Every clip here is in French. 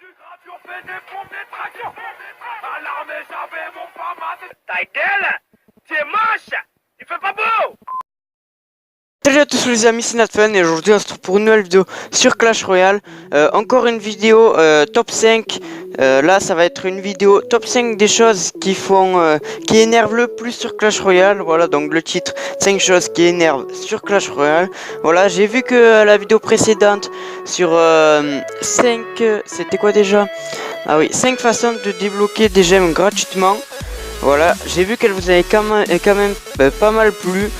Ta gueule, tu es moche, il fait pas beau. Salut à tous les amis, c'est Natfun et aujourd'hui on se retrouve pour une nouvelle vidéo sur Clash Royale. Encore une vidéo top 5. Là ça va être une vidéo top 5 des choses qui énervent le plus sur Clash Royale. Voilà donc le titre 5 choses qui énervent sur Clash Royale. Voilà, j'ai vu que la vidéo précédente sur 5... c'était quoi déjà? Ah oui, 5 façons de débloquer des gemmes gratuitement. Voilà, j'ai vu qu'elle vous avait quand même pas mal plu.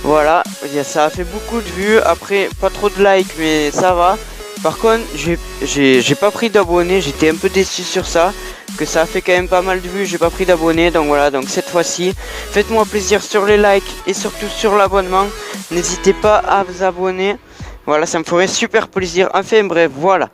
Voilà, ça a fait beaucoup de vues. Après, pas trop de likes, mais ça va. Par contre, j'ai pas pris d'abonnés. J'étais un peu déçu sur ça. Que ça a fait quand même pas mal de vues. J'ai pas pris d'abonnés. Donc voilà, donc cette fois-ci, faites-moi plaisir sur les likes et surtout sur l'abonnement. N'hésitez pas à vous abonner. Voilà, ça me ferait super plaisir. Enfin bref, voilà.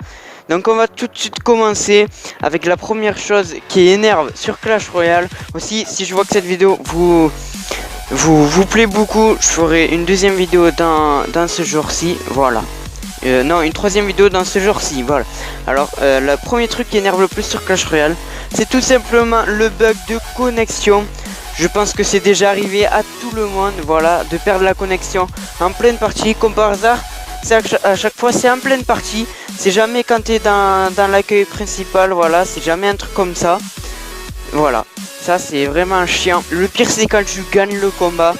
Donc on va tout de suite commencer avec la première chose qui énerve sur Clash Royale. Aussi, si je vois que cette vidéo vous plaît beaucoup, je ferai une deuxième vidéo dans ce jour-ci, voilà. Non, une troisième vidéo dans ce jour-ci, voilà. Alors, le premier truc qui énerve le plus sur Clash Royale, c'est tout simplement le bug de connexion. Je pense que c'est déjà arrivé à tout le monde, voilà, de perdre la connexion en pleine partie, comme par hasard. À chaque fois, c'est en pleine partie. C'est jamais quand tu es dans l'accueil principal, voilà, c'est jamais un truc comme ça. Voilà, ça c'est vraiment chiant. Le pire c'est quand tu gagnes le combat.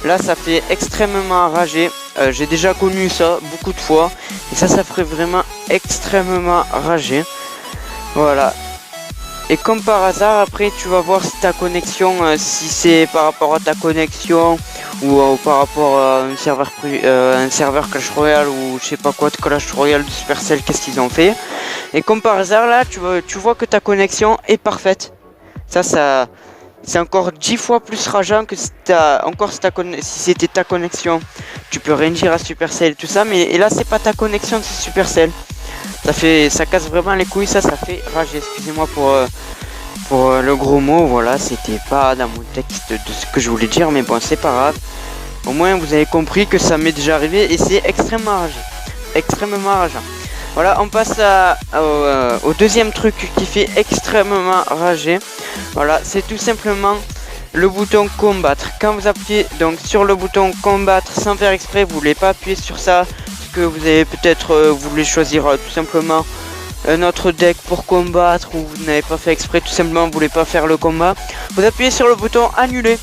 Là ça fait extrêmement rager. J'ai déjà connu ça beaucoup de fois. Et ça ferait vraiment extrêmement rager. Voilà. Et comme par hasard après tu vas voir si ta connexion, si c'est par rapport à ta connexion ou par rapport à un serveur Clash Royale ou je sais pas quoi de Clash Royale de Supercell, qu'est-ce qu'ils ont fait. Et comme par hasard là tu vois que ta connexion est parfaite. Ça c'est encore 10 fois plus rageant que si c'était ta connexion. Tu peux rien dire à Supercell et tout ça, mais là c'est pas ta connexion, c'est Supercell. Ça casse vraiment les couilles, ça fait rager. Excusez-moi pour le gros mot, voilà, c'était pas dans mon texte de ce que je voulais dire, mais bon, c'est pas grave. Au moins vous avez compris que ça m'est déjà arrivé et c'est extrêmement rageant. Voilà, on passe au deuxième truc qui fait extrêmement rager. Voilà, c'est tout simplement le bouton combattre. Quand vous appuyez donc sur le bouton combattre sans faire exprès, vous voulez pas appuyer sur ça, parce que vous avez peut-être vous voulez choisir tout simplement un autre deck pour combattre, ou vous n'avez pas fait exprès, tout simplement vous voulez pas faire le combat. Vous appuyez sur le bouton annuler.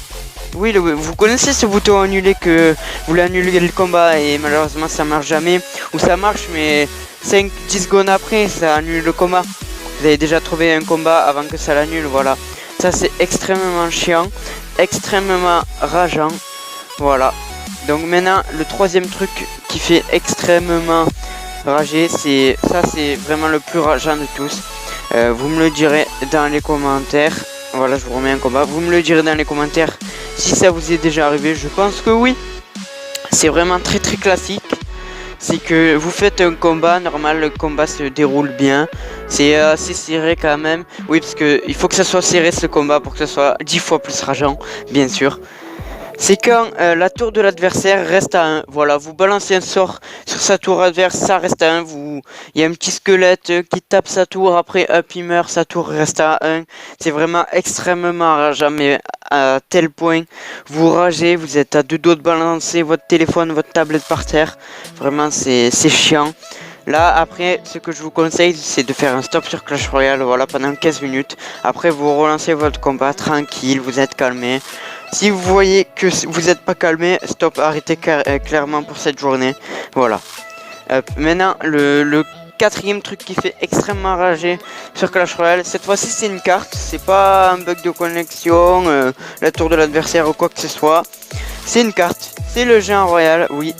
Oui, vous connaissez ce bouton annuler que vous voulez annuler le combat et malheureusement ça marche jamais, ou ça marche mais 5-10 secondes après ça annule le combat. Vous avez déjà trouvé un combat avant que ça l'annule, voilà. Ça c'est extrêmement chiant, extrêmement rageant, voilà. Donc maintenant le troisième truc qui fait extrêmement rager, c'est vraiment le plus rageant de tous. Vous me le direz dans les commentaires. Voilà, je vous remets un combat. Vous me le direz dans les commentaires si ça vous est déjà arrivé. Je pense que oui. C'est vraiment très classique. C'est que vous faites un combat normal, le combat se déroule bien. C'est assez serré quand même. Oui, parce que il faut que ça soit serré ce combat pour que ça soit 10 fois plus rageant, bien sûr. C'est quand la tour de l'adversaire reste à 1. Voilà, vous balancez un sort sur sa tour adverse, ça reste à 1. Il y a un petit squelette qui tape sa tour, après hop il meurt, sa tour reste à 1. C'est vraiment extrêmement rageant, mais à tel point vous ragez, vous êtes à deux doigts de balancer votre téléphone, votre tablette par terre. Vraiment c'est chiant. Là après ce que je vous conseille c'est de faire un stop sur Clash Royale, voilà, pendant 15 minutes. Après vous relancez votre combat tranquille, vous êtes calmé. Si vous voyez que vous n'êtes pas calmé, stop, arrêtez clairement pour cette journée. Voilà. Maintenant, le quatrième truc qui fait extrêmement rager sur Clash Royale, cette fois-ci c'est une carte, c'est pas un bug de connexion, la tour de l'adversaire ou quoi que ce soit. C'est une carte, c'est le géant royal, oui.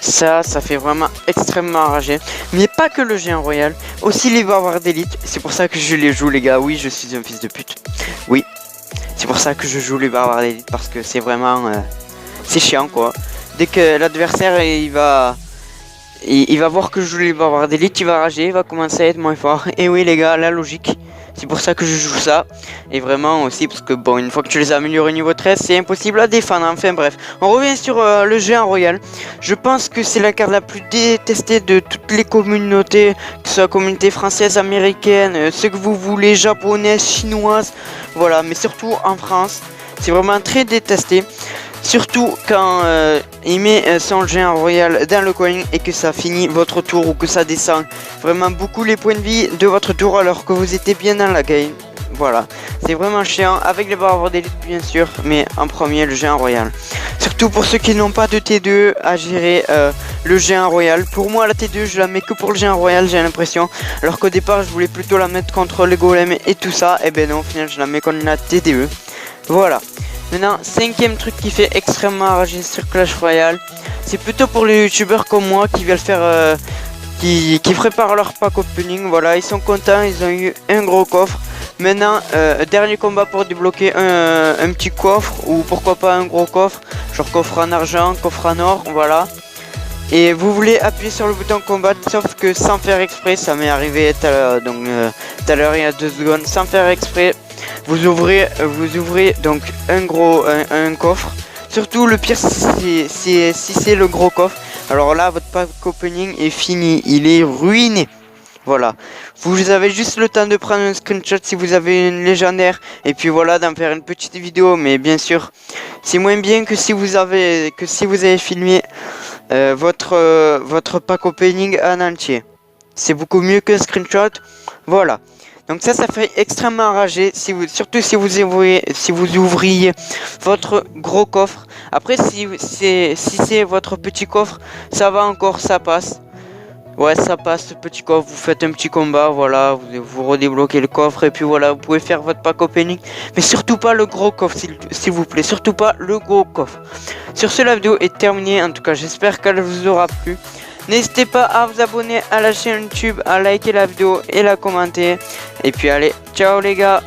Ça fait vraiment extrêmement rager. Mais pas que le géant royal, aussi les barbares d'élite. C'est pour ça que je les joue les gars, oui je suis un fils de pute. Oui. C'est pour ça que je joue les barbares d'élite, parce que c'est vraiment c'est chiant quoi. Dès que l'adversaire il va voir que je joue les barbares d'élite, il va rager, il va commencer à être moins fort. Et oui les gars, la logique, C'est pour ça que je joue ça. Et vraiment aussi parce que bon, une fois que tu les as améliorés au niveau 13, c'est impossible à défendre. Enfin bref, on revient sur le géant royal. Je pense que c'est la carte la plus détestée de toutes les communautés, que ce soit communauté française, américaine, ce que vous voulez, japonaise, chinoise, voilà, mais surtout en France. C'est vraiment très détesté. Surtout quand il met son géant royal dans le coin et que ça finit votre tour ou que ça descend vraiment beaucoup les points de vie de votre tour alors que vous étiez bien dans la game. Voilà, c'est vraiment chiant avec les barres d'élite bien sûr, mais en premier le géant royal. Surtout pour ceux qui n'ont pas de T2 à gérer le géant royal. Pour moi la T2 je la mets que pour le géant royal, j'ai l'impression. Alors qu'au départ je voulais plutôt la mettre contre les golems et tout ça. Et ben non, au final je la mets contre la TDE. Voilà. Maintenant, cinquième truc qui fait extrêmement rager sur Clash Royale, c'est plutôt pour les youtubeurs comme moi qui veulent faire, qui préparent leur pack opening. Voilà, ils sont contents, ils ont eu un gros coffre. Maintenant, dernier combat pour débloquer un petit coffre ou pourquoi pas un gros coffre, genre coffre en argent, coffre en or, voilà. Et vous voulez appuyer sur le bouton combat, sauf que sans faire exprès, ça m'est arrivé tout à l'heure il y a 2 secondes, sans faire exprès. Vous ouvrez donc un coffre. Surtout le pire si c'est le gros coffre. Alors là votre pack opening est fini, il est ruiné. Voilà, vous avez juste le temps de prendre un screenshot si vous avez une légendaire et puis voilà d'en faire une petite vidéo. Mais bien sûr, c'est moins bien que si vous avez filmé votre pack opening en entier. C'est beaucoup mieux qu'un screenshot. Voilà. Donc ça fait extrêmement rager, surtout si vous ouvriez votre gros coffre. Après si c'est votre petit coffre, ça va encore, ça passe. Ouais, ça passe ce petit coffre, vous faites un petit combat, voilà, vous redébloquez le coffre et puis voilà, vous pouvez faire votre pack opening. Mais surtout pas le gros coffre, s'il vous plaît, surtout pas le gros coffre. Sur ce, la vidéo est terminée, en tout cas j'espère qu'elle vous aura plu. N'hésitez pas à vous abonner à la chaîne YouTube, à liker la vidéo et la commenter. Et puis allez, ciao les gars.